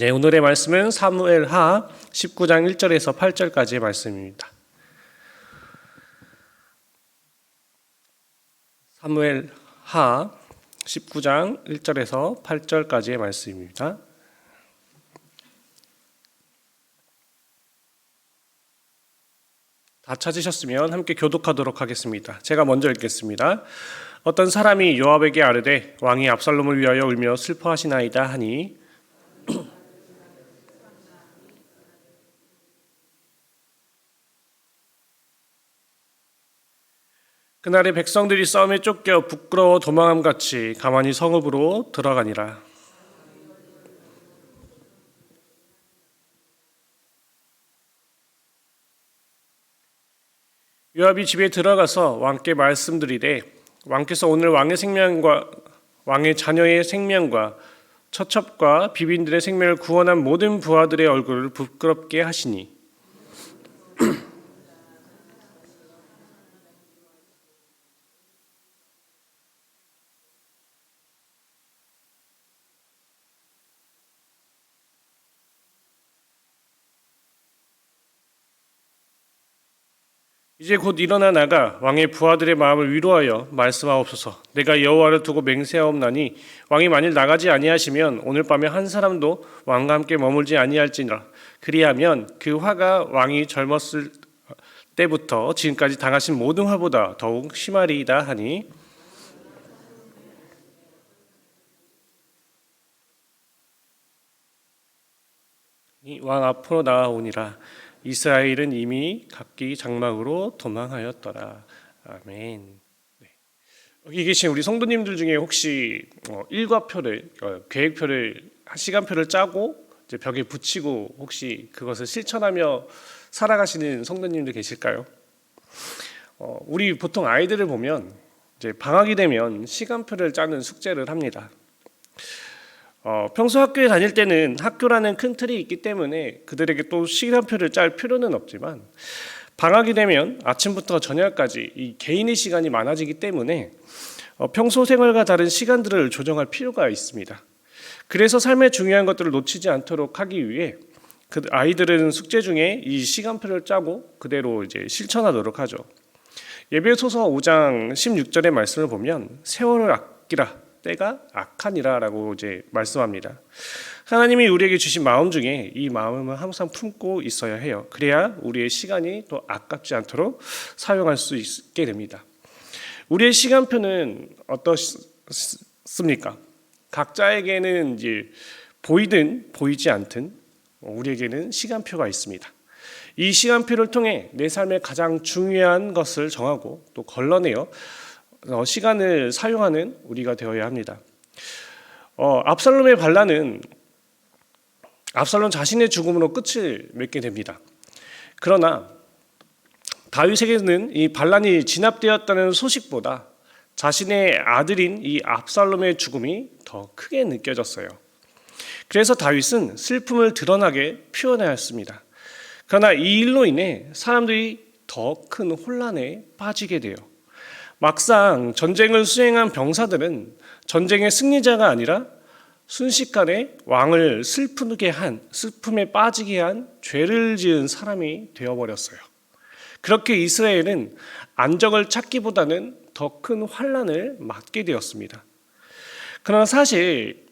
네, 오늘의 말씀은 사무엘하 19장 1절에서 8절까지의 말씀입니다. 사무엘하 19장 1절에서 8절까지의 말씀입니다. 다 찾으셨으면 함께 교독하도록 하겠습니다. 제가 먼저 읽겠습니다. 어떤 사람이 요압에게 아뢰되 왕이 압살롬을 위하여 울며 슬퍼하시나이다 하니 그날에 백성들이 싸움에 쫓겨 부끄러워 도망함같이 가만히 성읍으로 들어가니라. 요압이 집에 들어가서 왕께 말씀드리되 왕께서 오늘 왕의 생명과 왕의 자녀의 생명과 처첩과 비빈들의 생명을 구원한 모든 부하들의 얼굴을 부끄럽게 하시니 이제 곧 일어나 나가 왕의 부하들의 마음을 위로하여 말씀하옵소서. 내가 여호와를 두고 맹세하옵나니 왕이 만일 나가지 아니하시면 오늘 밤에 한 사람도 왕과 함께 머물지 아니할지니라. 그리하면 그 화가 왕이 젊었을 때부터 지금까지 당하신 모든 화보다 더욱 심하리이다 하니 왕 앞으로 나아오니라. 이스라엘은 이미 각기 장막으로 도망하였더라. 아멘. 네. 여기 계신 우리 성도님들 중에 혹시 일과표를 계획표를 시간표를 짜고 이제 벽에 붙이고 혹시 그것을 실천하며 살아가시는 성도님들 계실까요? 우리 보통 아이들을 보면 이제 방학이 되면 시간표를 짜는 숙제를 합니다. 평소 학교에 다닐 때는 학교라는 큰 틀이 있기 때문에 그들에게 또 시간표를 짤 필요는 없지만 방학이 되면 아침부터 저녁까지 이 개인의 시간이 많아지기 때문에 평소 생활과 다른 시간들을 조정할 필요가 있습니다. 그래서 삶의 중요한 것들을 놓치지 않도록 하기 위해 그 아이들은 숙제 중에 이 시간표를 짜고 그대로 이제 실천하도록 하죠. 예배소서 5장 16절의 말씀을 보면 세월을 아끼라 때가 악하니라라고 이제 말씀합니다. 하나님이 우리에게 주신 마음 중에 이 마음을 항상 품고 있어야 해요. 그래야 우리의 시간이 또 아깝지 않도록 사용할 수 있게 됩니다. 우리의 시간표는 어떻습니까? 각자에게는 이제 보이든 보이지 않든 우리에게는 시간표가 있습니다. 이 시간표를 통해 내 삶의 가장 중요한 것을 정하고 또 걸러내어 시간을 사용하는 우리가 되어야 합니다. 압살롬의 반란은 압살롬 자신의 죽음으로 끝을 맺게 됩니다. 그러나 다윗에게는 이 반란이 진압되었다는 소식보다 자신의 아들인 이 압살롬의 죽음이 더 크게 느껴졌어요. 그래서 다윗은 슬픔을 드러나게 표현하였습니다. 그러나 이 일로 인해 사람들이 더 큰 혼란에 빠지게 돼요. 막상 전쟁을 수행한 병사들은 전쟁의 승리자가 아니라 순식간에 왕을 슬픔에 빠지게 한 죄를 지은 사람이 되어버렸어요. 그렇게 이스라엘은 안정을 찾기보다는 더 큰 환난을 맞게 되었습니다. 그러나 사실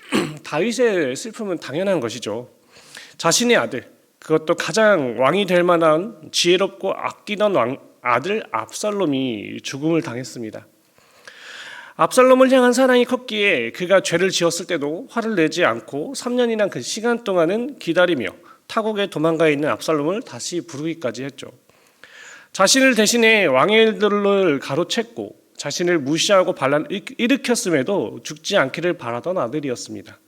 다윗의 슬픔은 당연한 것이죠. 자신의 아들, 그것도 가장 왕이 될 만한 지혜롭고 아끼던 아들 압살롬이 죽음을 당했습니다. 압살롬을 향한 사랑이 컸기에 그가 죄를 지었을 때도 화를 내지 않고 3년이나 그 시간 동안은 기다리며 타국에 도망가 있는 압살롬을 다시 부르기까지 했죠. 자신을 대신해 왕의 일들을 가로챘고 자신을 무시하고 반란을 일으켰음에도 죽지 않기를 바라던 아들이었습니다.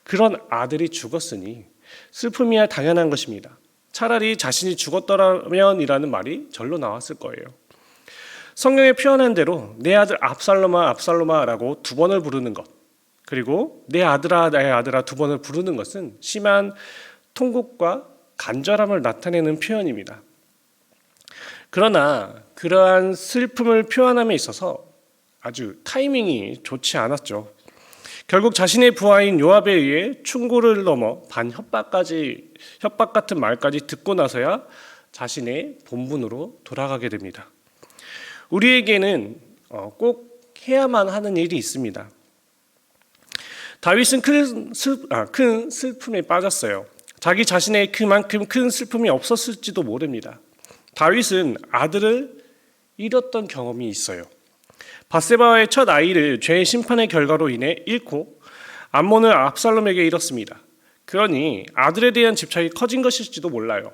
그런 아들이 죽었으니 슬픔이야 당연한 것입니다. 차라리 자신이 죽었더라면이라는 말이 절로 나왔을 거예요. 성경에 표현한 대로 내 아들 압살롬아 압살롬아라고 두 번을 부르는 것, 그리고 내 아들아 나의 아들아 두 번을 부르는 것은 심한 통곡과 간절함을 나타내는 표현입니다. 그러나 그러한 슬픔을 표현함에 있어서 아주 타이밍이 좋지 않았죠. 결국 자신의 부하인 요압에 의해 충고를 넘어 협박 같은 말까지 듣고 나서야 자신의 본분으로 돌아가게 됩니다. 우리에게는 꼭 해야만 하는 일이 있습니다. 다윗은 큰 슬픔에 빠졌어요. 자기 자신의 그만큼 큰 슬픔이 없었을지도 모릅니다. 다윗은 아들을 잃었던 경험이 있어요. 밧세바와의 첫 아이를 죄의 심판의 결과로 인해 잃고 암몬을 압살롬에게 잃었습니다. 그러니 아들에 대한 집착이 커진 것일지도 몰라요.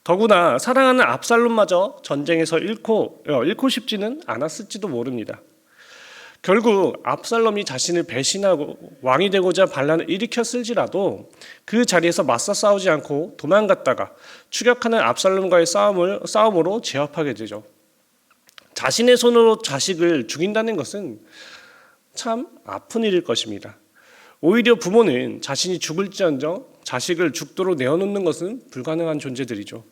더구나 사랑하는 압살롬마저 전쟁에서 잃고 싶지는 않았을지도 모릅니다. 결국 압살롬이 자신을 배신하고 왕이 되고자 반란을 일으켰을지라도 그 자리에서 맞서 싸우지 않고 도망갔다가 추격하는 압살롬과의 싸움으로 제압하게 되죠. 자신의 손으로 자식을 죽인다는 것은 참 아픈 일일 것입니다. 오히려 부모는 자신이 죽을지언정 자식을 죽도록 내어놓는 것은 불가능한 존재들이죠.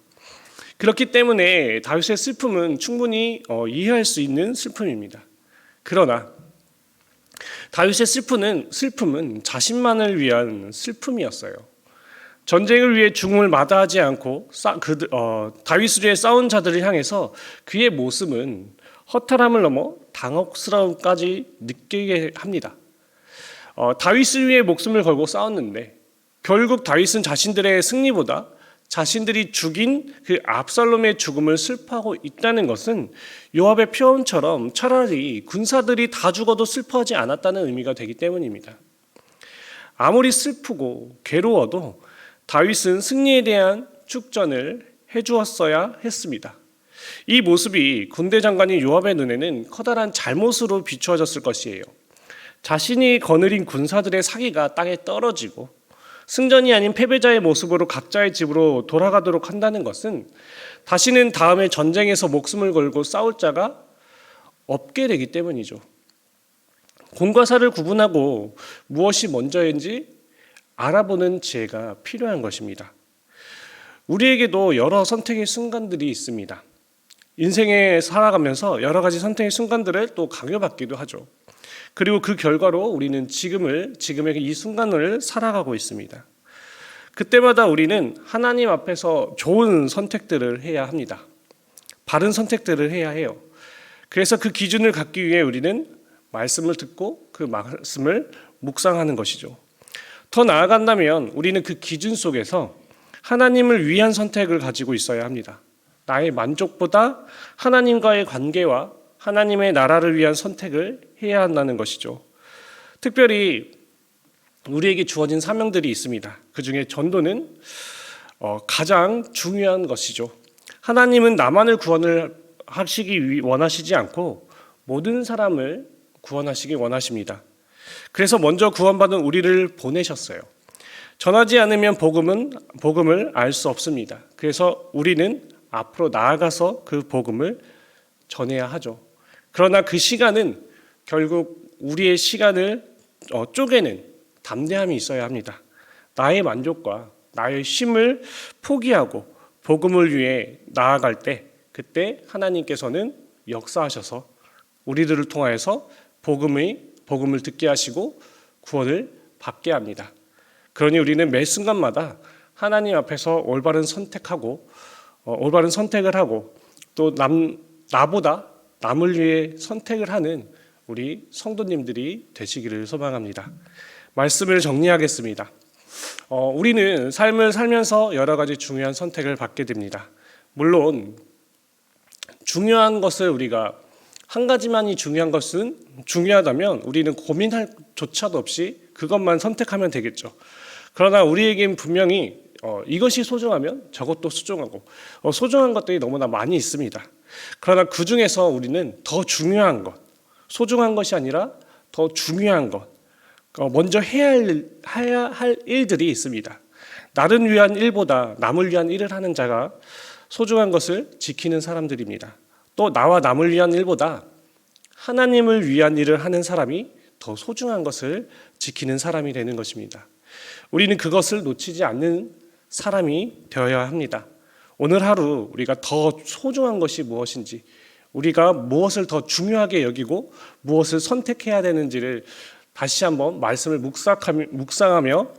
그렇기 때문에 다윗의 슬픔은 충분히 이해할 수 있는 슬픔입니다. 그러나 다윗의 슬픔은 자신만을 위한 슬픔이었어요. 전쟁을 위해 죽음을 마다하지 않고 다윗을 위해 싸운 자들을 향해서 그의 모습은 허탈함을 넘어 당혹스러움까지 느끼게 합니다. 다윗을 위해 목숨을 걸고 싸웠는데 결국 다윗은 자신들의 승리보다 자신들이 죽인 그 압살롬의 죽음을 슬퍼하고 있다는 것은 요압의 표현처럼 차라리 군사들이 다 죽어도 슬퍼하지 않았다는 의미가 되기 때문입니다. 아무리 슬프고 괴로워도 다윗은 승리에 대한 축전을 해주었어야 했습니다. 이 모습이 군대 장관인 요압의 눈에는 커다란 잘못으로 비추어졌을 것이에요. 자신이 거느린 군사들의 사기가 땅에 떨어지고 승전이 아닌 패배자의 모습으로 각자의 집으로 돌아가도록 한다는 것은 다시는 다음에 전쟁에서 목숨을 걸고 싸울 자가 없게 되기 때문이죠. 공과 사를 구분하고 무엇이 먼저인지 알아보는 지혜가 필요한 것입니다. 우리에게도 여러 선택의 순간들이 있습니다. 인생에 살아가면서 여러 가지 선택의 순간들을 또 강요받기도 하죠. 그리고 그 결과로 우리는 지금의 이 순간을 살아가고 있습니다. 그때마다 우리는 하나님 앞에서 좋은 선택들을 해야 합니다. 바른 선택들을 해야 해요. 그래서 그 기준을 갖기 위해 우리는 말씀을 듣고 그 말씀을 묵상하는 것이죠. 더 나아간다면 우리는 그 기준 속에서 하나님을 위한 선택을 가지고 있어야 합니다. 나의 만족보다 하나님과의 관계와 하나님의 나라를 위한 선택을 해야 한다는 것이죠. 특별히 우리에게 주어진 사명들이 있습니다. 그 중에 전도는 가장 중요한 것이죠. 하나님은 나만을 구원을 하시기 원하시지 않고 모든 사람을 구원하시기 원하십니다. 그래서 먼저 구원받은 우리를 보내셨어요. 전하지 않으면 복음을 알 수 없습니다. 그래서 우리는 앞으로 나아가서 그 복음을 전해야 하죠. 그러나 그 시간은 결국 우리의 시간을 쪼개는 담대함이 있어야 합니다. 나의 만족과 나의 쉼을 포기하고 복음을 위해 나아갈 때 그때 하나님께서는 역사하셔서 우리들을 통하여서 복음을 듣게 하시고 구원을 받게 합니다. 그러니 우리는 매 순간마다 하나님 앞에서 올바른 선택을 하고 또 나보다 남을 위해 선택을 하는 우리 성도님들이 되시기를 소망합니다. 말씀을 정리하겠습니다. 우리는 삶을 살면서 여러 가지 중요한 선택을 받게 됩니다. 물론 중요한 것을 우리가 한 가지만이 중요하다면 우리는 고민할 조차도 없이 그것만 선택하면 되겠죠. 그러나 우리에겐 분명히 이것이 소중하면 저것도 소중하고 소중한 것들이 너무나 많이 있습니다. 그러나 그 중에서 우리는 더 중요한 것, 소중한 것이 아니라 더 중요한 것, 먼저 해야 할 일들이 있습니다. 나를 위한 일보다 남을 위한 일을 하는 자가 소중한 것을 지키는 사람들입니다. 또 나와 남을 위한 일보다 하나님을 위한 일을 하는 사람이 더 소중한 것을 지키는 사람이 되는 것입니다. 우리는 그것을 놓치지 않는 사람이 되어야 합니다. 오늘 하루 우리가 더 소중한 것이 무엇인지, 우리가 무엇을 더 중요하게 여기고 무엇을 선택해야 되는지를 다시 한번 말씀을 묵상하며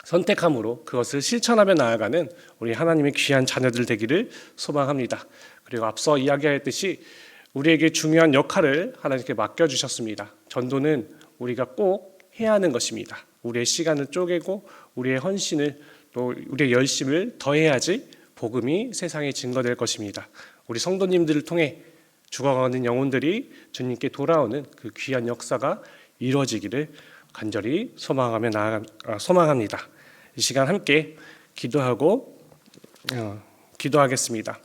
선택함으로 그것을 실천하며 나아가는 우리 하나님의 귀한 자녀들 되기를 소망합니다. 그리고 앞서 이야기했듯이 우리에게 중요한 역할을 하나님께 맡겨주셨습니다. 전도는 우리가 꼭 해야 하는 것입니다. 우리의 시간을 쪼개고 우리의 헌신을 또 우리의 열심을 더해야지 복음이 세상에 증거될 것입니다. 우리 성도님들을 통해 죽어가는 영혼들이 주님께 돌아오는 그 귀한 역사가 이루어지기를 간절히 소망합니다. 이 시간 함께 기도하겠습니다.